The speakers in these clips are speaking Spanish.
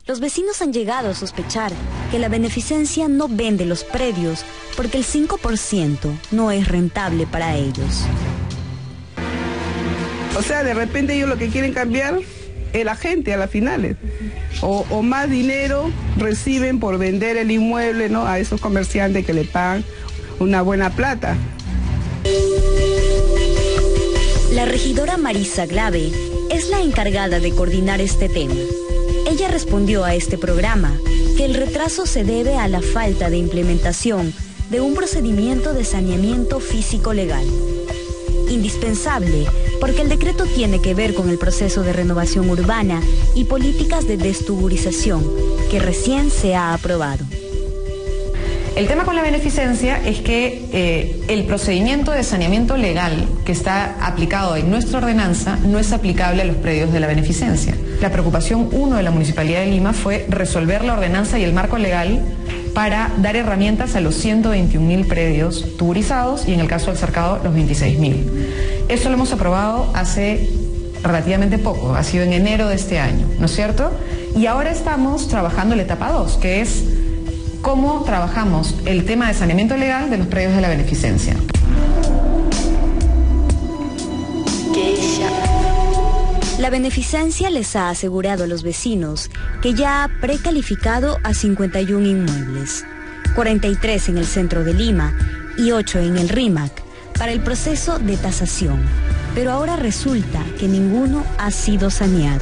Los vecinos han llegado a sospechar que la beneficencia no vende los predios porque el 5% no es rentable para ellos. O sea, de repente ellos lo que quieren cambiar es la gente a las finales. O más dinero reciben por vender el inmueble, ¿no?, a esos comerciantes que le pagan una buena plata. La regidora Marisa Glave es la encargada de coordinar este tema. Ella respondió a este programa que el retraso se debe a la falta de implementación de un procedimiento de saneamiento físico legal. Indispensable, porque el decreto tiene que ver con el proceso de renovación urbana y políticas de destuburización que recién se ha aprobado. El tema con la beneficencia es que el procedimiento de saneamiento legal que está aplicado en nuestra ordenanza no es aplicable a los predios de la beneficencia. La preocupación 1 de la Municipalidad de Lima fue resolver la ordenanza y el marco legal para dar herramientas a los 121.000 predios tuburizados y en el caso del cercado los 26.000. Eso lo hemos aprobado hace relativamente poco, ha sido en enero de este año, ¿no es cierto? Y ahora estamos trabajando la etapa 2, que es cómo trabajamos el tema de saneamiento legal de los predios de la beneficencia. La beneficencia les ha asegurado a los vecinos que ya ha precalificado a 51 inmuebles, 43 en el centro de Lima y 8 en el RIMAC, para el proceso de tasación. Pero ahora resulta que ninguno ha sido saneado.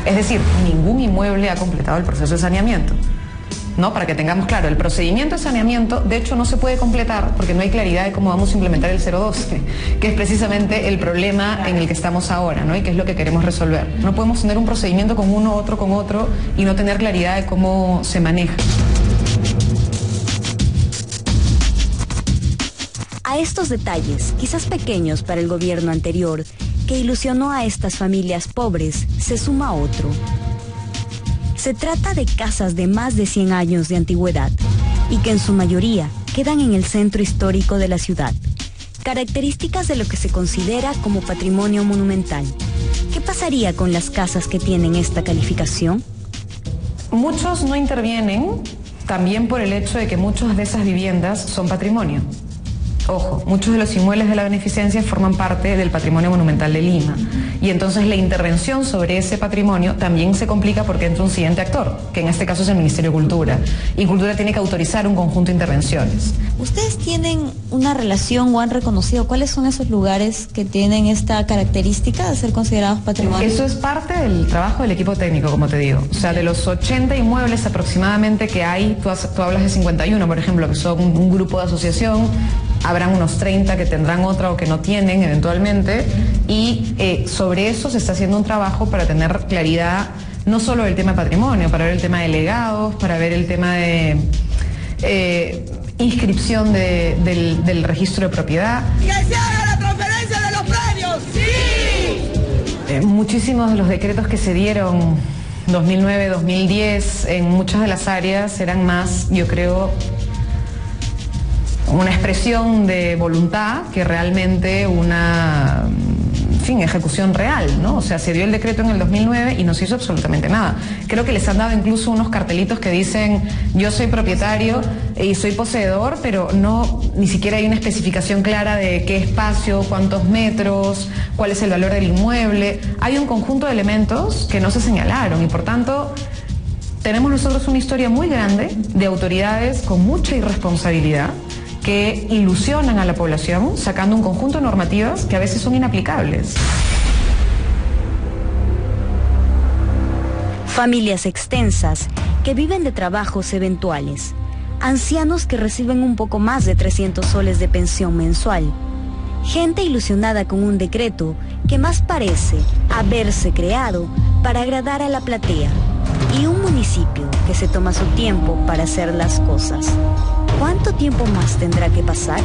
Es decir, ningún inmueble ha completado el proceso de saneamiento. ¿No? Para que tengamos claro, el procedimiento de saneamiento de hecho no se puede completar porque no hay claridad de cómo vamos a implementar el 012, que es precisamente el problema en el que estamos ahora, ¿no? Y que es lo que queremos resolver. No podemos tener un procedimiento con uno, otro con otro y no tener claridad de cómo se maneja. A estos detalles, quizás pequeños para el gobierno anterior, que ilusionó a estas familias pobres, se suma otro. Se trata de casas de más de 100 años de antigüedad y que en su mayoría quedan en el centro histórico de la ciudad. Características de lo que se considera como patrimonio monumental. ¿Qué pasaría con las casas que tienen esta calificación? Muchos no intervienen también por el hecho de que muchas de esas viviendas son patrimonio. Ojo, muchos de los inmuebles de la beneficencia forman parte del patrimonio monumental de Lima y entonces la intervención sobre ese patrimonio también se complica porque entra un siguiente actor, que en este caso es el Ministerio de Cultura, y Cultura tiene que autorizar un conjunto de intervenciones. ¿Ustedes tienen una relación o han reconocido cuáles son esos lugares que tienen esta característica de ser considerados patrimonio? Eso es parte del trabajo del equipo técnico, como te digo. O sea, de los 80 inmuebles aproximadamente que hay, tú hablas de 51, por ejemplo, que son un grupo de asociación. Habrán unos 30 que tendrán otra o que no tienen eventualmente y sobre eso se está haciendo un trabajo para tener claridad no solo del tema de patrimonio, para ver el tema de legados, para ver el tema de inscripción del registro de propiedad. ¡Que se haga la transferencia de los predios! ¡Sí! Muchísimos de los decretos que se dieron 2009, 2010 en muchas de las áreas eran más, yo creo, una expresión de voluntad que realmente una, en fin, ejecución real, ¿no? O sea, se dio el decreto en el 2009 y no se hizo absolutamente nada. Creo que les han dado incluso unos cartelitos que dicen yo soy propietario y soy poseedor, pero no, ni siquiera hay una especificación clara de qué espacio, cuántos metros, cuál es el valor del inmueble. Hay un conjunto de elementos que no se señalaron y por tanto tenemos nosotros una historia muy grande de autoridades con mucha irresponsabilidad que ilusionan a la población sacando un conjunto de normativas que a veces son inaplicables. Familias extensas que viven de trabajos eventuales, ancianos que reciben un poco más de 300 soles de pensión mensual, gente ilusionada con un decreto que más parece haberse creado para agradar a la platea, y un municipio que se toma su tiempo para hacer las cosas. ¿Cuánto tiempo más tendrá que pasar?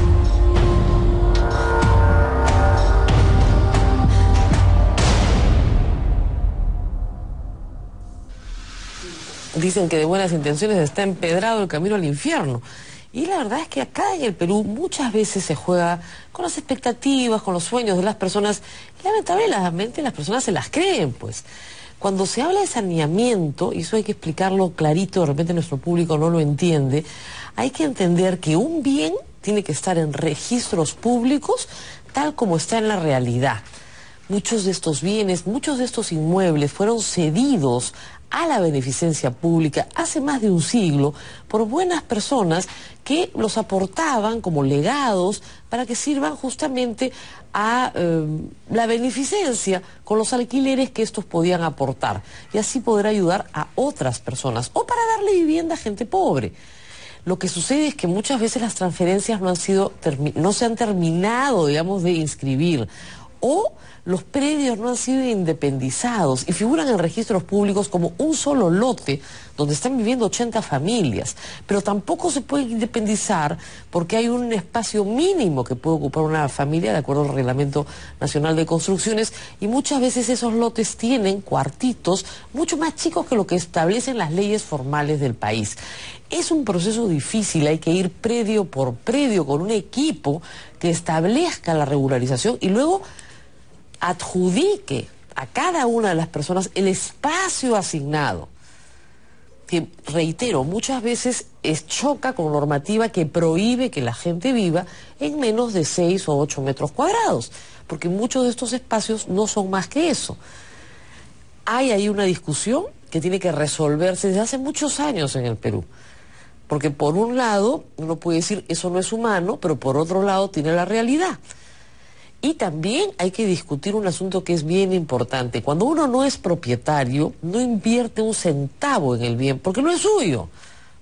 Dicen que de buenas intenciones está empedrado el camino al infierno. Y la verdad es que acá en el Perú muchas veces se juega con las expectativas, con los sueños de las personas. Y lamentablemente las personas se las creen, pues. Cuando se habla de saneamiento, y eso hay que explicarlo clarito, de repente nuestro público no lo entiende, hay que entender que un bien tiene que estar en registros públicos tal como está en la realidad. Muchos de estos bienes, muchos de estos inmuebles fueron cedidos a la beneficencia pública hace más de un siglo por buenas personas que los aportaban como legados para que sirvan justamente a la beneficencia con los alquileres que estos podían aportar y así poder ayudar a otras personas o para darle vivienda a gente pobre. Lo que sucede es que muchas veces las transferencias no se han terminado, digamos, de inscribir o los predios no han sido independizados y figuran en registros públicos como un solo lote donde están viviendo 80 familias, pero tampoco se puede independizar porque hay un espacio mínimo que puede ocupar una familia de acuerdo al Reglamento Nacional de Construcciones y muchas veces esos lotes tienen cuartitos mucho más chicos que lo que establecen las leyes formales del país. Es un proceso difícil, hay que ir predio por predio con un equipo que establezca la regularización y luego adjudique a cada una de las personas el espacio asignado, que reitero, muchas veces choca con normativa que prohíbe que la gente viva en menos de 6 o 8 metros cuadrados, porque muchos de estos espacios no son más que eso. Hay ahí una discusión que tiene que resolverse desde hace muchos años en el Perú, porque por un lado uno puede decir eso no es humano, pero por otro lado tiene la realidad. Y también hay que discutir un asunto que es bien importante. Cuando uno no es propietario, no invierte un centavo en el bien, porque no es suyo.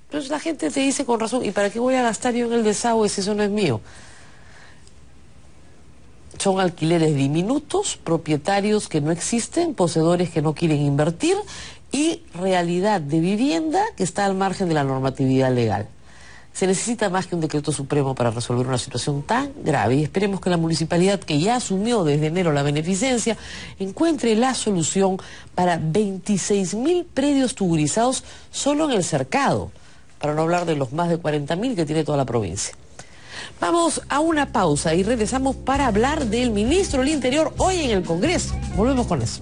Entonces la gente te dice con razón, ¿y para qué voy a gastar yo en el desagüe si eso no es mío? Son alquileres diminutos, propietarios que no existen, poseedores que no quieren invertir y realidad de vivienda que está al margen de la normatividad legal. Se necesita más que un decreto supremo para resolver una situación tan grave y esperemos que la municipalidad, que ya asumió desde enero la beneficencia, encuentre la solución para 26.000 predios tuburizados solo en el cercado, para no hablar de los más de 40.000 que tiene toda la provincia. Vamos a una pausa y regresamos para hablar del ministro del Interior hoy en el Congreso. Volvemos con eso.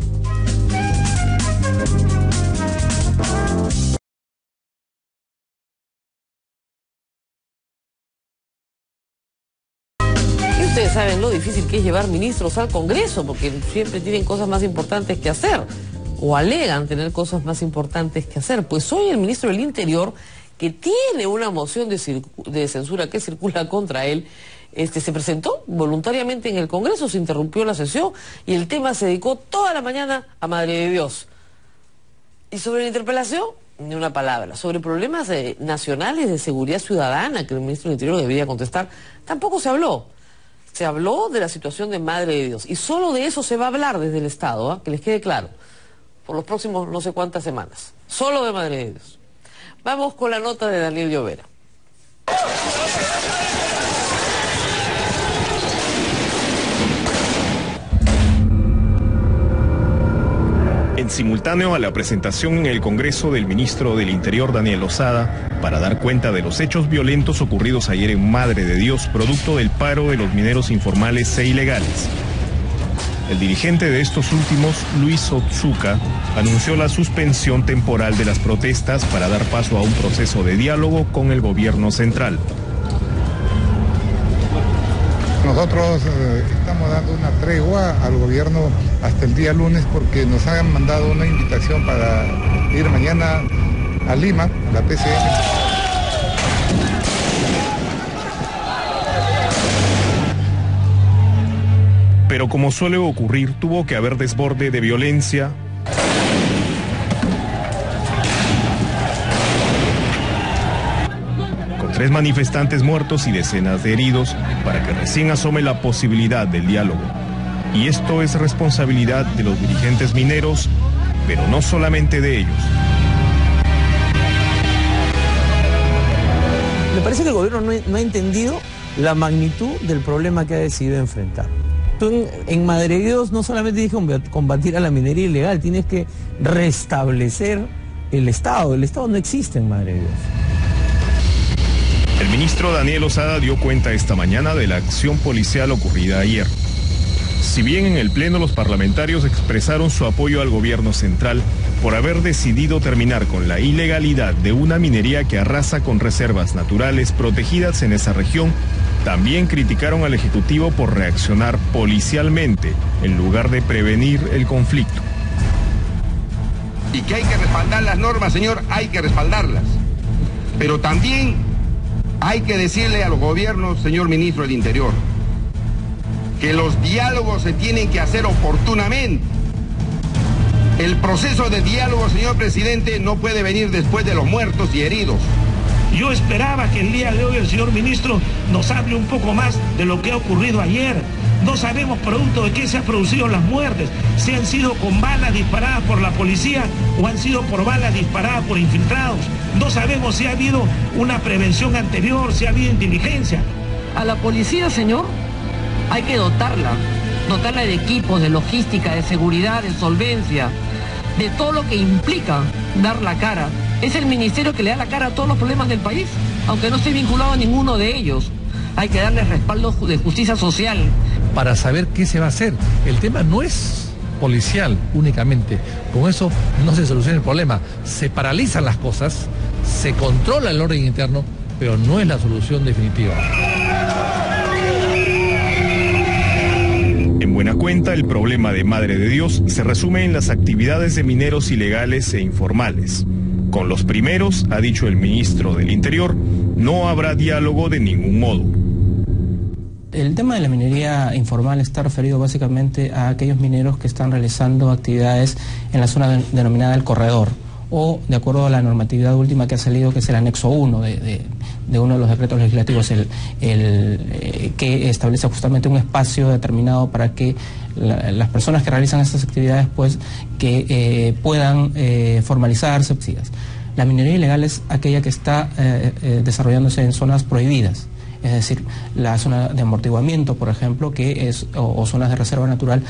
Ustedes saben lo difícil que es llevar ministros al Congreso, porque siempre tienen cosas más importantes que hacer, o alegan tener cosas más importantes que hacer. Pues hoy el ministro del Interior, que tiene una moción de censura que circula contra él, se presentó voluntariamente en el Congreso, se interrumpió la sesión y el tema se dedicó toda la mañana a Madre de Dios. Y sobre la interpelación, ni una palabra. Sobre problemas nacionales de seguridad ciudadana que el ministro del Interior debería contestar, tampoco se habló. Se habló de la situación de Madre de Dios. Y solo de eso se va a hablar desde el Estado, que les quede claro, por los próximos no sé cuántas semanas. Solo de Madre de Dios. Vamos con la nota de Daniel Llovera. En simultáneo a la presentación en el Congreso del ministro del Interior, Daniel Lozada, para dar cuenta de los hechos violentos ocurridos ayer en Madre de Dios, producto del paro de los mineros informales e ilegales. El dirigente de estos últimos, Luis Otsuka, anunció la suspensión temporal de las protestas para dar paso a un proceso de diálogo con el gobierno central. Nosotros estamos dando una tregua al gobierno hasta el día lunes porque nos han mandado una invitación para ir mañana a Lima, la PCM. Pero como suele ocurrir, tuvo que haber desborde de violencia, con 3 manifestantes muertos y decenas de heridos, para que recién asome la posibilidad del diálogo. Y esto es responsabilidad de los dirigentes mineros, pero no solamente de ellos. Me parece que el gobierno no ha entendido la magnitud del problema que ha decidido enfrentar. Tú en Madre de Dios no solamente tienes que combatir a la minería ilegal, tienes que restablecer el Estado. El Estado no existe en Madre de Dios. El ministro Daniel Lozada dio cuenta esta mañana de la acción policial ocurrida ayer. Si bien en el Pleno los parlamentarios expresaron su apoyo al gobierno central por haber decidido terminar con la ilegalidad de una minería que arrasa con reservas naturales protegidas en esa región, también criticaron al Ejecutivo por reaccionar policialmente en lugar de prevenir el conflicto. Y que hay que respaldar las normas, señor, hay que respaldarlas. Pero también hay que decirle a los gobiernos, señor ministro del Interior, que los diálogos se tienen que hacer oportunamente. El proceso de diálogo, señor presidente, no puede venir después de los muertos y heridos. Yo esperaba que el día de hoy el señor ministro nos hable un poco más de lo que ha ocurrido ayer. No sabemos producto de qué se han producido las muertes, si han sido con balas disparadas por la policía o han sido por balas disparadas por infiltrados. No sabemos si ha habido una prevención anterior, si ha habido inteligencia. A la policía, señor, hay que dotarla de equipos, de logística, de seguridad, de solvencia, de todo lo que implica dar la cara. Es el ministerio que le da la cara a todos los problemas del país, aunque no esté vinculado a ninguno de ellos. Hay que darle respaldo de justicia social. Para saber qué se va a hacer. El tema no es policial únicamente. Con eso no se soluciona el problema. Se paralizan las cosas, se controla el orden interno, pero no es la solución definitiva. En buena cuenta, el problema de Madre de Dios se resume en las actividades de mineros ilegales e informales. Con los primeros, ha dicho el ministro del Interior, no habrá diálogo de ningún modo. El tema de la minería informal está referido básicamente a aquellos mineros que están realizando actividades en la zona denominada el corredor, o de acuerdo a la normatividad última que ha salido, que es el anexo 1 de uno de los decretos legislativos, que establece justamente un espacio determinado para que las personas que realizan estas actividades pues que puedan formalizarse. La minería ilegal es aquella que está desarrollándose en zonas prohibidas. Es decir, la zona de amortiguamiento, por ejemplo, que es o zonas de reserva natural.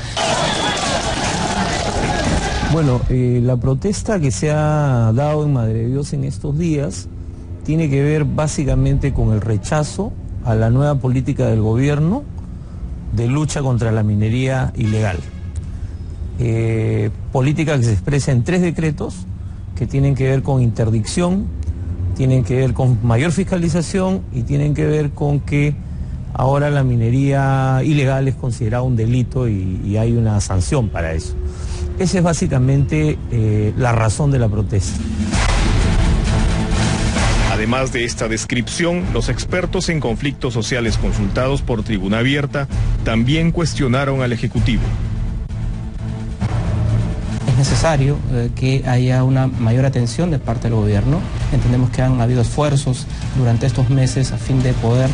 Bueno, la protesta que se ha dado en Madre de Dios en estos días tiene que ver básicamente con el rechazo a la nueva política del gobierno de lucha contra la minería ilegal. Política que se expresa en 3 decretos que tienen que ver con interdicción, tienen que ver con mayor fiscalización y tienen que ver con que ahora la minería ilegal es considerada un delito y hay una sanción para eso. Esa es básicamente la razón de la protesta. Además de esta descripción, los expertos en conflictos sociales consultados por Tribuna Abierta también cuestionaron al Ejecutivo. Es necesario que haya una mayor atención de parte del gobierno. Entendemos que han habido esfuerzos durante estos meses a fin de poder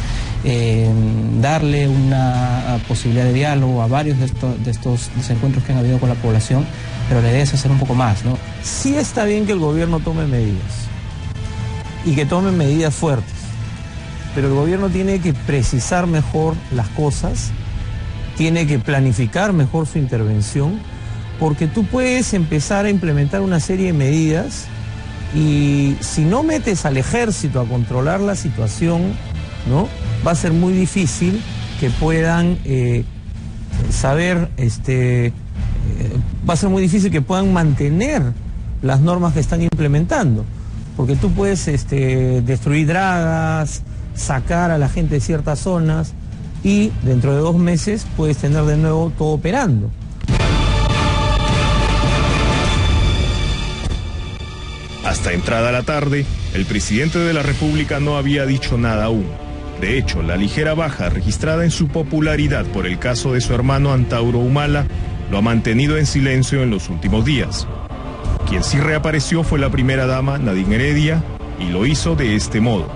darle una posibilidad de diálogo a varios de estos desencuentros que han habido con la población, pero la idea es hacer un poco más, ¿no? Sí está bien que el gobierno tome medidas y que tome medidas fuertes, pero el gobierno tiene que precisar mejor las cosas, tiene que planificar mejor su intervención, porque tú puedes empezar a implementar una serie de medidas y si no metes al ejército a controlar la situación, ¿no?, va a ser muy difícil que puedan va a ser muy difícil que puedan mantener las normas que están implementando, porque tú puedes destruir dragas, sacar a la gente de ciertas zonas y dentro de 2 meses puedes tener de nuevo todo operando. Hasta entrada la tarde, el presidente de la República no había dicho nada aún. De hecho, la ligera baja registrada en su popularidad por el caso de su hermano Antauro Humala lo ha mantenido en silencio en los últimos días. Quien sí reapareció fue la primera dama, Nadine Heredia, y lo hizo de este modo.